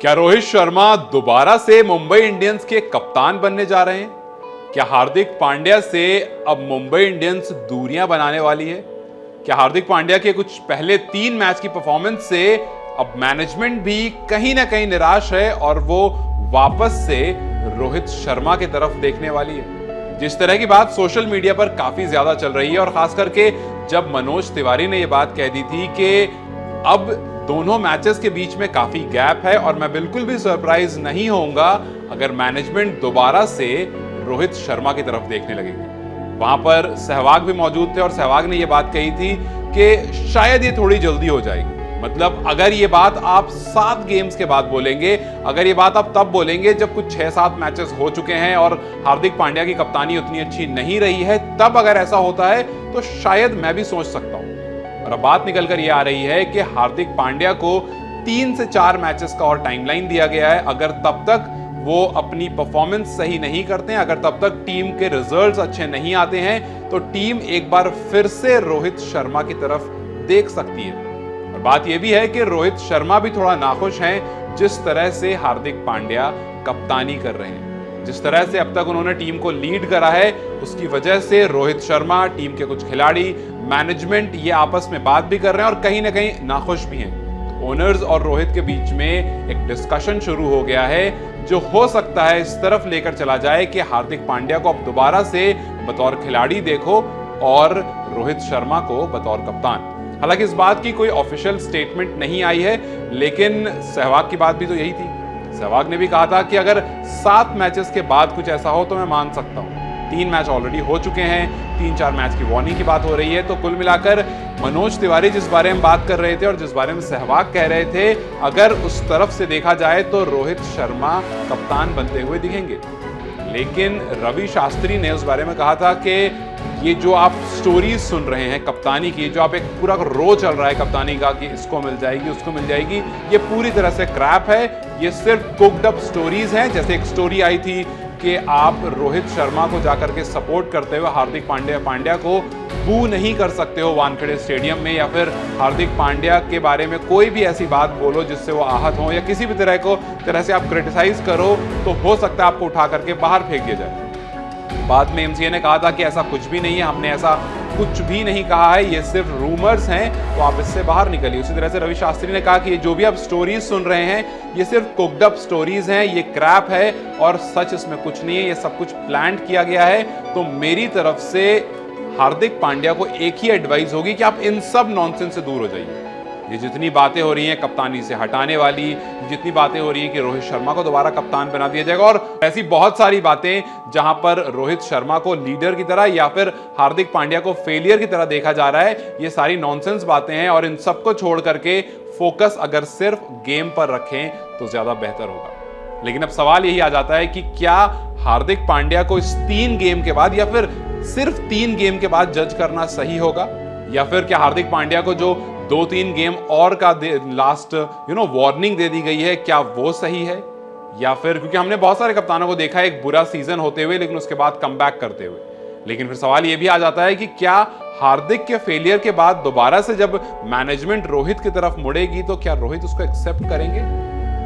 क्या रोहित शर्मा दोबारा से मुंबई इंडियंस के कप्तान बनने जा रहे हैं? क्या हार्दिक पांड्या से अब मुंबई इंडियंस दूरियां बनाने वाली है? क्या हार्दिक पांड्या के कुछ पहले 3 मैच की परफॉर्मेंस से अब मैनेजमेंट भी कहीं ना कहीं निराश है और वो वापस से रोहित शर्मा की तरफ देखने वाली है? जिस तरह की बात सोशल मीडिया पर काफी ज्यादा चल रही है और खास करके जब मनोज तिवारी ने यह बात कह दी थी कि अब दोनों मैचेस के बीच में काफी गैप है और मैं बिल्कुल भी सरप्राइज नहीं होऊंगा अगर मैनेजमेंट दोबारा से रोहित शर्मा की तरफ देखने लगेगी। वहां पर सहवाग भी मौजूद थे और सहवाग ने यह बात कही थी कि शायद ये थोड़ी जल्दी हो जाएगी। मतलब अगर ये बात आप 7 गेम्स के बाद बोलेंगे, अगर ये बात आप तब बोलेंगे जब कुछ 6-7 मैचेस हो चुके हैं और हार्दिक पांड्या की कप्तानी उतनी अच्छी नहीं रही है, तब अगर ऐसा होता है तो शायद मैं भी सोच सकता हूं। और अब बात निकल कर ये आ रही है कि हार्दिक पांड्या को 3 से 4 मैचेस का और टाइमलाइन दिया गया है। अगर तब तक वो अपनी परफॉर्मेंस सही नहीं करते हैं, अगर तब तक टीम के रिजल्ट्स अच्छे नहीं आते हैं, तो टीम एक बार फिर से रोहित शर्मा की तरफ देख सकती है। और बात यह भी है कि रोहित शर्मा भी थोड़ा नाखुश हैं जिस तरह से हार्दिक पांड्या कप्तानी कर रहे हैं। जिस तरह से अब तक उन्होंने टीम को लीड करा है, उसकी वजह से रोहित शर्मा, टीम के कुछ खिलाड़ी, मैनेजमेंट ये आपस में बात भी कर रहे हैं और कहीं ना कहीं नाखुश भी हैं। ओनर्स और रोहित के बीच में एक डिस्कशन शुरू हो गया है जो हो सकता है इस तरफ लेकर चला जाए कि हार्दिक पांड्या को अब दोबारा से बतौर खिलाड़ी देखो और रोहित शर्मा को बतौर कप्तान। हालांकि इस बात की कोई ऑफिशियल स्टेटमेंट नहीं आई है, लेकिन सहवाग की बात भी तो यही थी। सहवाग ने भी कहा था कि अगर 7 मैचेस के बाद कुछ ऐसा हो तो मैं मान सकता हूं। 3 मैच ऑलरेडी हो चुके हैं, 3-4 मैच की वार्निंग की बात हो रही है। तो कुल मिलाकर मनोज तिवारी जिस बारे में बात कर रहे थे और जिस बारे में सहवाग कह रहे थे, अगर उस तरफ से देखा जाए तो रोहित शर्मा कप्तान बनते हुए दिखेंगे। लेकिन रवि शास्त्री ने उस बारे में कहा था कि ये जो आप स्टोरीज सुन रहे हैं कप्तानी की, जो आप एक पूरा रो चल रहा है कप्तानी का कि इसको मिल जाएगी उसको मिल जाएगी, ये पूरी तरह से क्रैप है। ये सिर्फ कुक्ड अप स्टोरीज हैं। जैसे एक स्टोरी आई थी कि आप रोहित शर्मा को जाकर के सपोर्ट करते हुए हार्दिक पांड्या को बू नहीं कर सकते हो वानखेड़े स्टेडियम में, या फिर हार्दिक पांड्या के बारे में कोई भी ऐसी बात बोलो जिससे वो आहत हो, या किसी भी तरह से आप क्रिटिसाइज करो तो हो सकता है आपको उठा करके बाहर फेंक दिया जाए। बाद में एमसीए ने कहा था कि ऐसा कुछ भी नहीं है, हमने ऐसा कुछ भी नहीं कहा है, ये सिर्फ रूमर्स हैं, तो आप इससे बाहर निकलिए। उसी तरह से रवि शास्त्री ने कहा कि ये जो भी आप स्टोरीज सुन रहे हैं ये सिर्फ कुक्ड अप स्टोरीज हैं, ये क्रैप है और सच इसमें कुछ नहीं है, ये सब कुछ प्लान किया गया है। तो मेरी तरफ से हार्दिक पांड्या को एक ही एडवाइस होगी कि आप इन सब नॉनसेंस से दूर हो जाइए। ये जितनी बातें हो रही हैं कप्तानी से हटाने वाली, जितनी बातें हो रही हैं कि रोहित शर्मा को दोबारा कप्तान बना दिया जाएगा, और ऐसी बहुत सारी बातें जहां पर रोहित शर्मा को लीडर की तरह या फिर हार्दिक पांड्या को फेलियर की तरह देखा जा रहा है, ये सारी नॉनसेंस बातें हैं। और इन सबको छोड़ करके फोकस अगर सिर्फ गेम पर रखें तो ज्यादा बेहतर होगा। लेकिन अब सवाल यही आ जाता है कि क्या हार्दिक पांड्या को इस 3 गेम के बाद या फिर सिर्फ 3 गेम के बाद जज करना सही होगा, या फिर क्या हार्दिक पांड्या को जो 2-3 गेम और का लास्ट वार्निंग दे दी गई है, क्या वो सही है? या फिर क्योंकि हमने बहुत सारे कप्तानों को देखा है एक बुरा सीजन होते हुए लेकिन उसके बाद कमबैक करते हुए। लेकिन फिर सवाल ये भी आ जाता है कि क्या हार्दिक के फेलियर के बाद दोबारा से जब मैनेजमेंट रोहित की तरफ मुड़ेगी तो क्या रोहित उसको एक्सेप्ट करेंगे?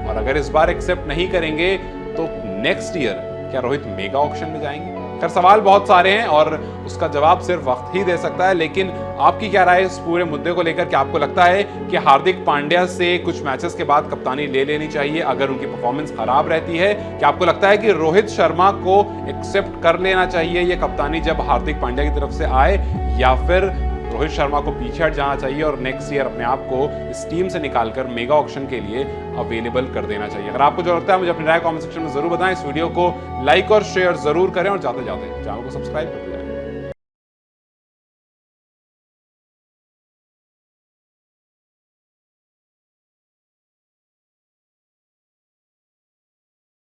और अगर इस बार एक्सेप्ट नहीं करेंगे तो नेक्स्ट ईयर क्या रोहित मेगा ऑक्शन में जाएंगे? खैर सवाल बहुत सारे हैं और उसका जवाब सिर्फ वक्त ही दे सकता है। लेकिन आपकी क्या राय इस पूरे मुद्दे को लेकर? क्या आपको लगता है कि हार्दिक पांड्या से कुछ मैचेस के बाद कप्तानी ले लेनी चाहिए अगर उनकी परफॉर्मेंस खराब रहती है? क्या आपको लगता है कि रोहित शर्मा को एक्सेप्ट कर लेना चाहिए ये कप्तानी जब हार्दिक पांड्या की तरफ से आए, या फिर रोहित शर्मा को पीछे हट जाना चाहिए और नेक्स्ट ईयर अपने आप को इस टीम से निकालकर मेगा ऑक्शन के लिए अवेलेबल कर देना चाहिए? अगर आपको जो लगता है मुझे अपनी राय कमेंट सेक्शन में जरूर बताएं। इस वीडियो को लाइक और शेयर जरूर करें और जाते जाते चैनल को सब्सक्राइब करें।